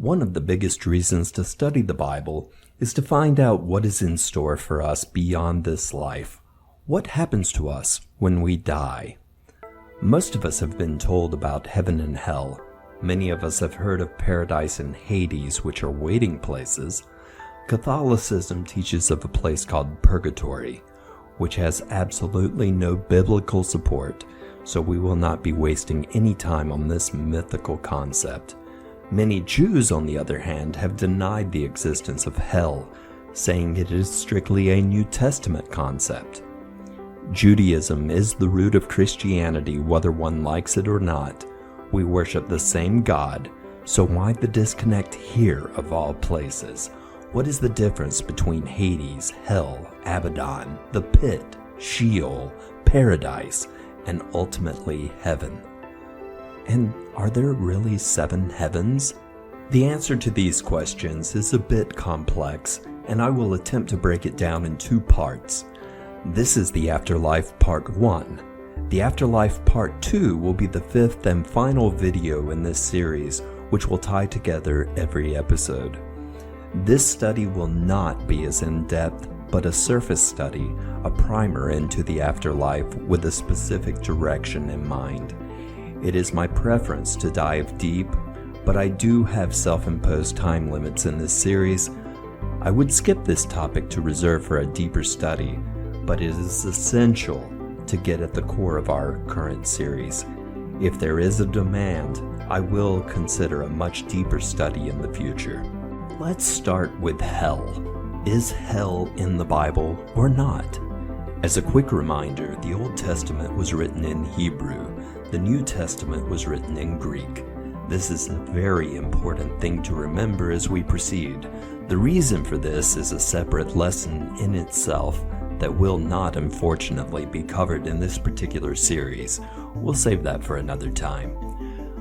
One of the biggest reasons to study the Bible is to find out what is in store for us beyond this life. What happens to us when we die? Most of us have been told about heaven and hell. Many of us have heard of paradise and Hades, which are waiting places. Catholicism teaches of a place called purgatory, which has absolutely no biblical support, so we will not be wasting any time on this mythical concept. Many Jews, on the other hand, have denied the existence of hell, saying it is strictly a New Testament concept. Judaism is the root of Christianity, whether one likes it or not. We worship the same God, so why the disconnect here of all places? What is the difference between Hades, hell, Abaddon, the pit, Sheol, paradise, and ultimately heaven? And are there really 7 heavens? The answer to these questions is a bit complex, and I will attempt to break it down in 2 parts. This is the Afterlife Part 1. The Afterlife Part 2 will be the 5th and final video in this series, which will tie together every episode. This study will not be as in-depth, but a surface study, a primer into the afterlife with a specific direction in mind. It is my preference to dive deep, but I do have self-imposed time limits in this series. I would skip this topic to reserve for a deeper study, but it is essential to get at the core of our current series. If there is a demand, I will consider a much deeper study in the future. Let's start with hell. Is hell in the Bible or not? As a quick reminder, the Old Testament was written in Hebrew. The New Testament was written in Greek. This is a very important thing to remember as we proceed. The reason for this is a separate lesson in itself that will not, unfortunately, be covered in this particular series. We'll save that for another time.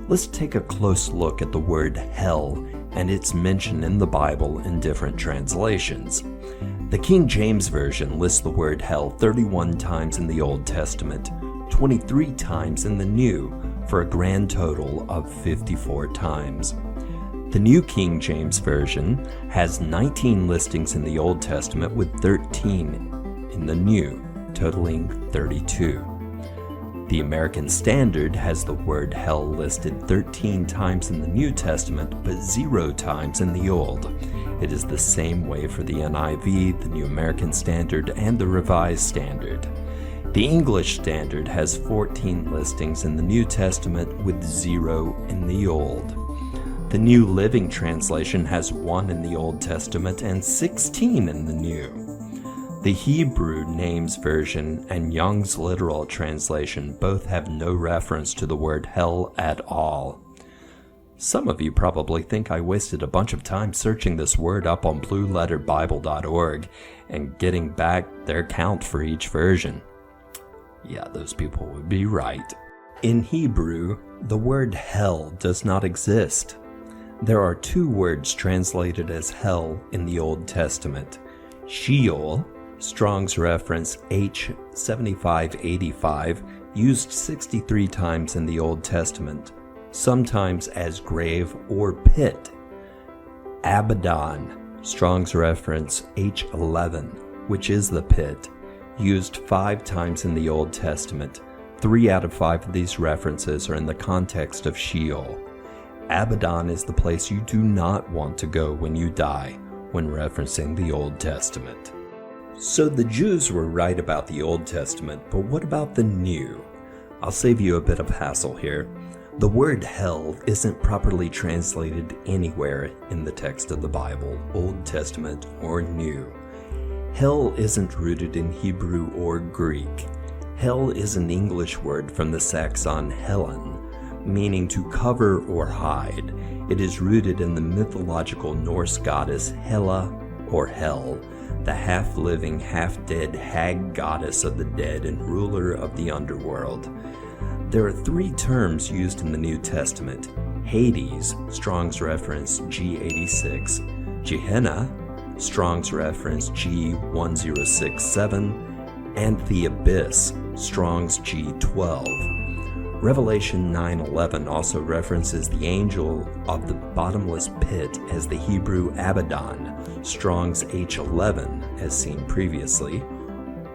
Let's take a close look at the word hell and its mention in the Bible in different translations. The King James Version lists the word hell 31 times in the Old Testament, 23 times in the New, for a grand total of 54 times. The New King James Version has 19 listings in the Old Testament with 13 in the New, totaling 32. The American Standard has the word hell listed 13 times in the New Testament, but 0 times in the Old. It is the same way for the NIV, the New American Standard, and the Revised Standard. The English Standard has 14 listings in the New Testament with 0 in the Old. The New Living Translation has 1 in the Old Testament and 16 in the New. The Hebrew Names Version and Young's Literal Translation both have no reference to the word hell at all. Some of you probably think I wasted a bunch of time searching this word up on blueletterbible.org and getting back their count for each version. Yeah, those people would be right. In Hebrew, the word hell does not exist. There are 2 words translated as hell in the Old Testament. Sheol, Strong's reference H7585, used 63 times in the Old Testament, sometimes as grave or pit. Abaddon, Strong's reference H11, which is the pit, used 5 times in the Old Testament. 3 out of 5 of these references are in the context of Sheol. Abaddon is the place you do not want to go when you die, when referencing the Old Testament. So the Jews were right about the Old Testament, but what about the New? I'll save you a bit of hassle here. The word hell isn't properly translated anywhere in the text of the Bible, Old Testament or New. Hell isn't rooted in Hebrew or Greek. Hell is an English word from the Saxon Helen, meaning to cover or hide. It is rooted in the mythological Norse goddess Hela or Hel, the half-living, half-dead hag goddess of the dead and ruler of the underworld. There are 3 terms used in the New Testament: Hades, Strong's reference G86, Gehenna, Strong's reference G1067, and the Abyss, Strong's G12. Revelation 9:11 also references the angel of the bottomless pit as the Hebrew Abaddon, Strong's H11 as seen previously,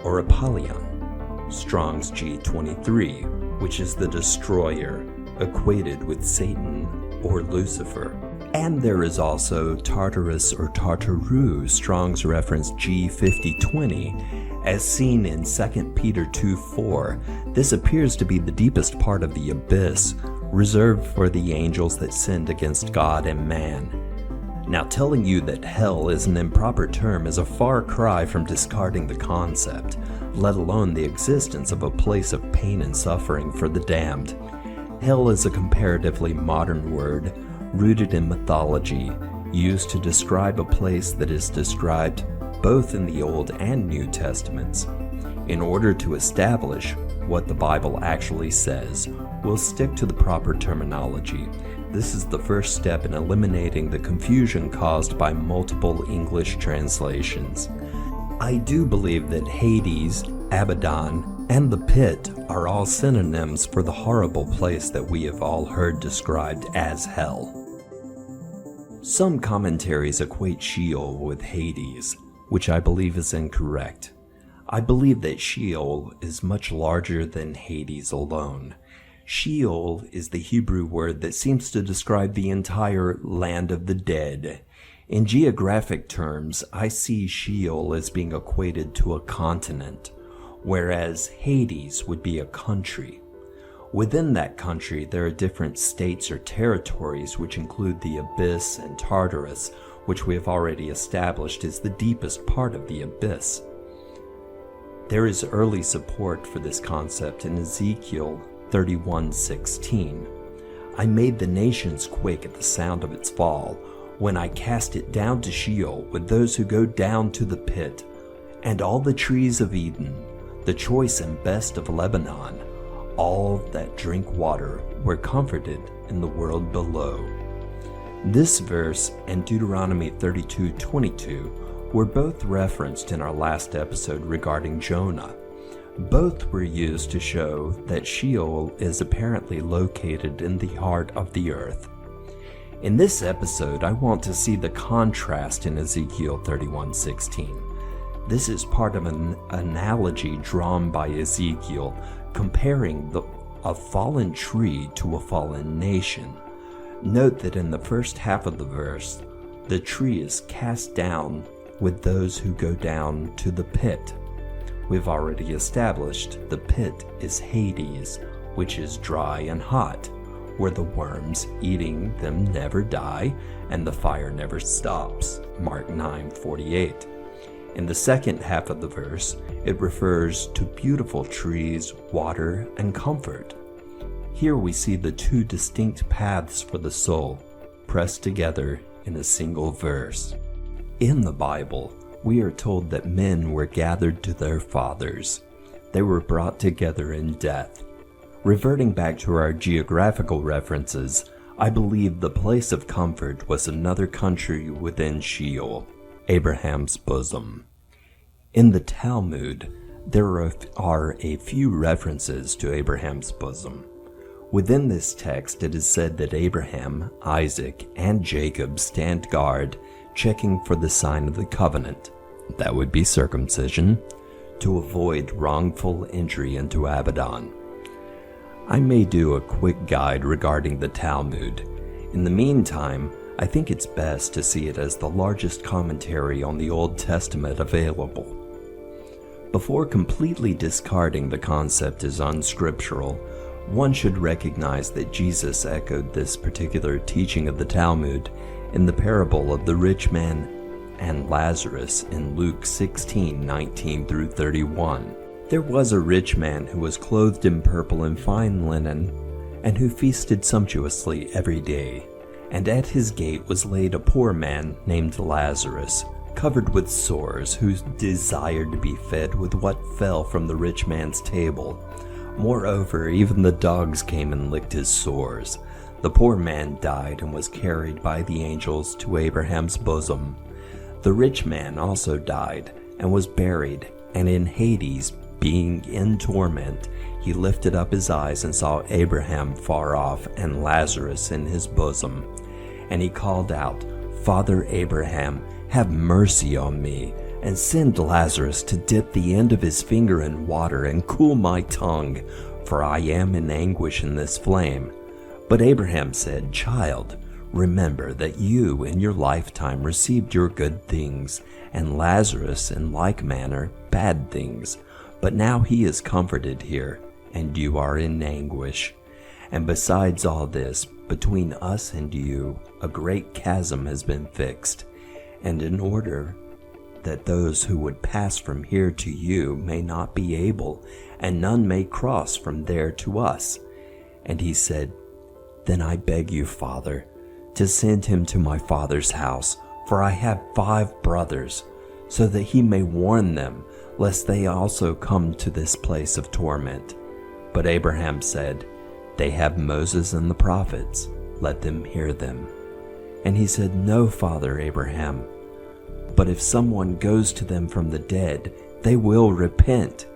or Apollyon, Strong's G23, which is the destroyer, equated with Satan or Lucifer. And there is also Tartarus or Tartaroo, Strong's reference G5020, as seen in 2 Peter 2:4. This appears to be the deepest part of the abyss, reserved for the angels that sinned against God and man. Now, telling you that hell is an improper term is a far cry from discarding the concept, let alone the existence of a place of pain and suffering for the damned. Hell is a comparatively modern word, rooted in mythology, used to describe a place that is described both in the Old and New Testaments. In order to establish what the Bible actually says, we'll stick to the proper terminology. This is the first step in eliminating the confusion caused by multiple English translations. I do believe that Hades, Abaddon, and the pit are all synonyms for the horrible place that we have all heard described as hell. Some commentaries equate Sheol with Hades, which I believe is incorrect. I believe that Sheol is much larger than Hades alone. Sheol is the Hebrew word that seems to describe the entire land of the dead. In geographic terms, I see Sheol as being equated to a continent, whereas Hades would be a country. Within that country, there are different states or territories which include the abyss and Tartarus, which we have already established is the deepest part of the abyss. There is early support for this concept in Ezekiel 31:16. I made the nations quake at the sound of its fall, when I cast it down to Sheol with those who go down to the pit, and all the trees of Eden, the choice and best of Lebanon, all that drink water were comforted in the world below. This verse and Deuteronomy 32:22 were both referenced in our last episode regarding Jonah. Both were used to show that Sheol is apparently located in the heart of the earth. In this episode, I want to see the contrast in Ezekiel 31:16. This is part of an analogy drawn by Ezekiel, comparing a fallen tree to a fallen nation. Note that in the first half of the verse, the tree is cast down with those who go down to the pit. We've already established the pit is Hades, which is dry and hot, where the worms eating them never die and the fire never stops. Mark 9:48. In the second half of the verse, it refers to beautiful trees, water, and comfort. Here we see the two distinct paths for the soul, pressed together in a single verse. In the Bible, we are told that men were gathered to their fathers. They were brought together in death. Reverting back to our geographical references, I believe the place of comfort was another country within Sheol, Abraham's bosom. In the Talmud, there are a few references to Abraham's bosom. Within this text, it is said that Abraham, Isaac, and Jacob stand guard, checking for the sign of the covenant, that would be circumcision, to avoid wrongful entry into Abaddon. I may do a quick guide regarding the Talmud. In the meantime, I think it's best to see it as the largest commentary on the Old Testament available. Before completely discarding the concept as unscriptural, one should recognize that Jesus echoed this particular teaching of the Talmud in the parable of the rich man and Lazarus in Luke 16:19-31. There was a rich man who was clothed in purple and fine linen, and who feasted sumptuously every day. And at his gate was laid a poor man named Lazarus, covered with sores, who desired to be fed with what fell from the rich man's table. Moreover, even the dogs came and licked his sores. The poor man died and was carried by the angels to Abraham's bosom. The rich man also died and was buried, and in Hades being in torment, he lifted up his eyes and saw Abraham far off and Lazarus in his bosom. And he called out, Father Abraham, have mercy on me, and send Lazarus to dip the end of his finger in water and cool my tongue, for I am in anguish in this flame. But Abraham said, Child, remember that you in your lifetime received your good things, and Lazarus in like manner bad things. But now he is comforted here, and you are in anguish. And besides all this, between us and you, a great chasm has been fixed, and in order that those who would pass from here to you may not be able, and none may cross from there to us. And he said, Then I beg you, Father, to send him to my father's house, for I have 5 brothers, so that he may warn them, lest they also come to this place of torment. But Abraham said, They have Moses and the prophets, let them hear them. And he said, No, Father Abraham, but if someone goes to them from the dead, they will repent.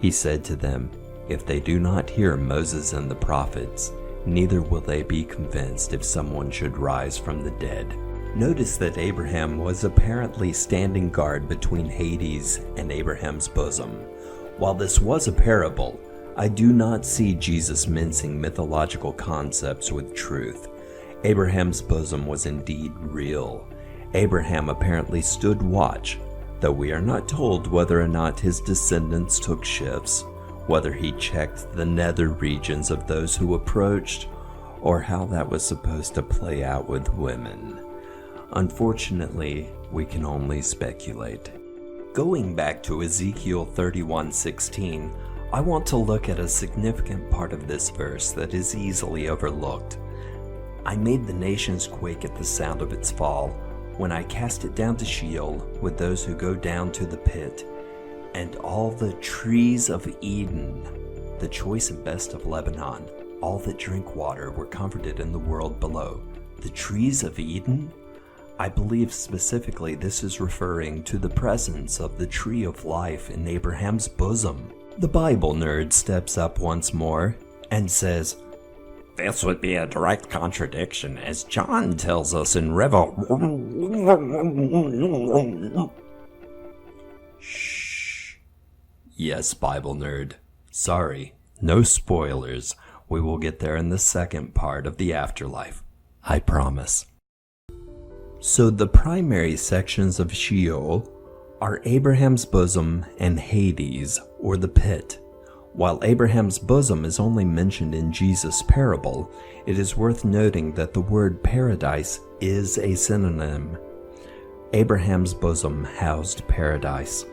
He said to them, If they do not hear Moses and the prophets, neither will they be convinced if someone should rise from the dead. Notice that Abraham was apparently standing guard between Hades and Abraham's bosom. While this was a parable, I do not see Jesus mincing mythological concepts with truth. Abraham's bosom was indeed real. Abraham apparently stood watch, though we are not told whether or not his descendants took shifts, whether he checked the nether regions of those who approached, or how that was supposed to play out with women. Unfortunately, we can only speculate. Going back to Ezekiel 31:16, I want to look at a significant part of this verse that is easily overlooked. I made the nations quake at the sound of its fall, when I cast it down to Sheol with those who go down to the pit. And all the trees of Eden, the choice and best of Lebanon, all that drink water, were comforted in the world below. The trees of Eden? I believe specifically this is referring to the presence of the tree of life in Abraham's bosom. The Bible nerd steps up once more and says, This would be a direct contradiction, as John tells us in Shh. Yes, Bible nerd. Sorry, no spoilers. We will get there in the second part of the afterlife. I promise. So the primary sections of Sheol are Abraham's bosom and Hades, or the pit. While Abraham's bosom is only mentioned in Jesus' parable, it is worth noting that the word paradise is a synonym. Abraham's bosom housed paradise.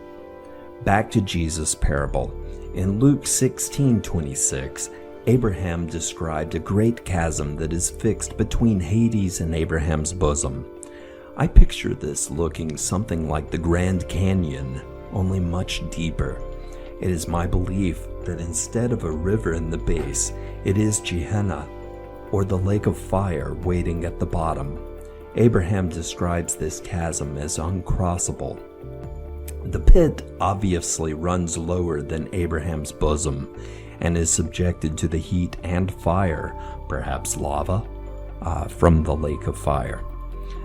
Back to Jesus' parable. In Luke 16:26, Abraham described a great chasm that is fixed between Hades and Abraham's bosom. I picture this looking something like the Grand Canyon, only much deeper. It is my belief that instead of a river in the base, it is Gehenna, or the lake of fire waiting at the bottom. Abraham describes this chasm as uncrossable. The pit obviously runs lower than Abraham's bosom and is subjected to the heat and fire, perhaps lava, from the lake of fire.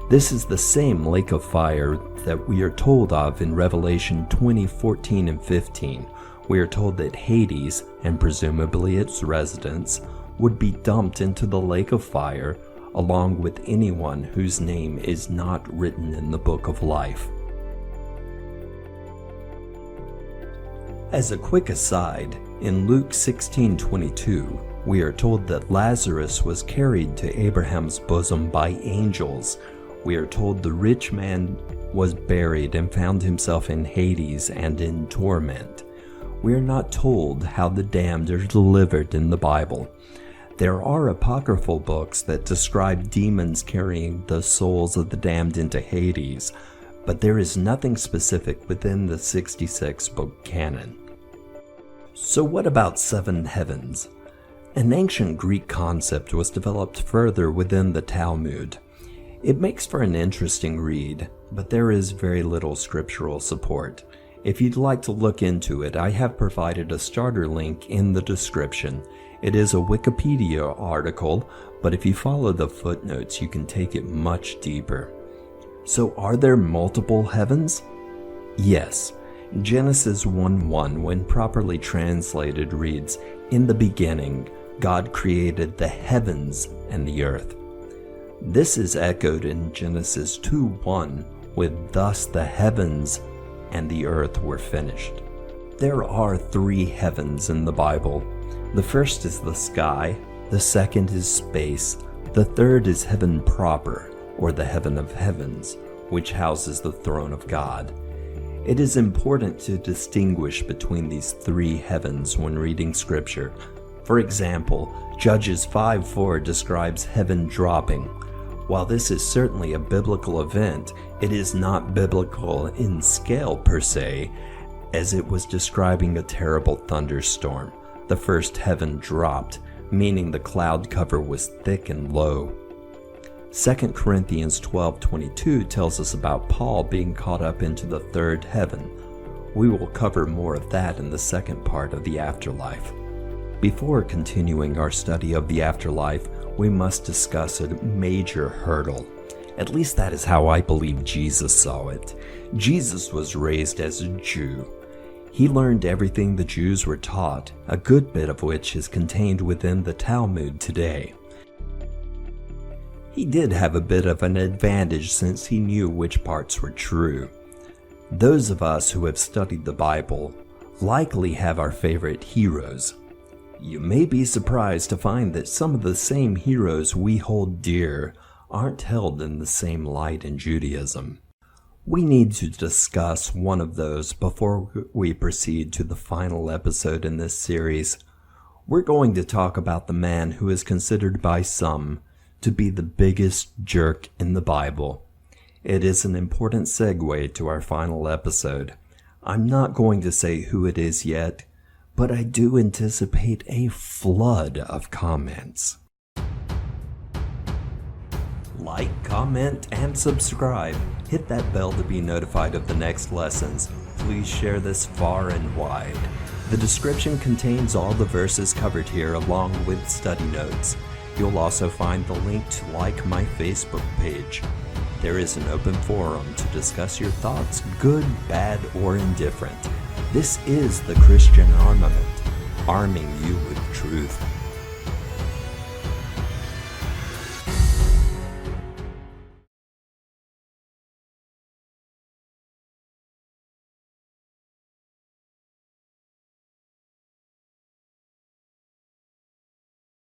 This is the same lake of fire that we are told of in Revelation 20:14 and 15. We are told that Hades, and presumably its residents, would be dumped into the lake of fire along with anyone whose name is not written in the book of life. As a quick aside, in Luke 16:22, we are told that Lazarus was carried to Abraham's bosom by angels. We are told the rich man was buried and found himself in Hades and in torment. We are not told how the damned are delivered in the Bible. There are apocryphal books that describe demons carrying the souls of the damned into Hades, but there is nothing specific within the 66-book canon. So what about 7 heavens? An ancient Greek concept was developed further within the Talmud. It makes for an interesting read, but there is very little scriptural support. If you'd like to look into it, I have provided a starter link in the description. It is a Wikipedia article, but if you follow the footnotes, you can take it much deeper. So are there multiple heavens? Yes. Genesis 1:1, when properly translated, reads, "In the beginning, God created the heavens and the earth." This is echoed in Genesis 2:1, with "Thus the heavens and the earth were finished." There are 3 heavens in the Bible. The first is the sky, the second is space, the third is heaven proper, or the heaven of heavens, which houses the throne of God. It is important to distinguish between these 3 heavens when reading scripture. For example, Judges 5:4 describes heaven dropping. While this is certainly a biblical event, it is not biblical in scale per se, as it was describing a terrible thunderstorm. The first heaven dropped, meaning the cloud cover was thick and low. 2 Corinthians 12:22 tells us about Paul being caught up into the 3rd heaven. We will cover more of that in the second part of the afterlife. Before continuing our study of the afterlife, we must discuss a major hurdle. At least that is how I believe Jesus saw it. Jesus was raised as a Jew. He learned everything the Jews were taught, a good bit of which is contained within the Talmud today. He did have a bit of an advantage since he knew which parts were true. Those of us who have studied the Bible likely have our favorite heroes. You may be surprised to find that some of the same heroes we hold dear aren't held in the same light in Judaism. We need to discuss one of those before we proceed to the final episode in this series. We're going to talk about the man who is considered by some to be the biggest jerk in the Bible. It is an important segue to our final episode. I'm not going to say who it is yet, but I do anticipate a flood of comments. Like, comment, and subscribe. Hit that bell to be notified of the next lessons. Please share this far and wide. The description contains all the verses covered here along with study notes. You'll also find the link to like my Facebook page. There is an open forum to discuss your thoughts, good, bad, or indifferent. This is the Christian armament, arming you with truth.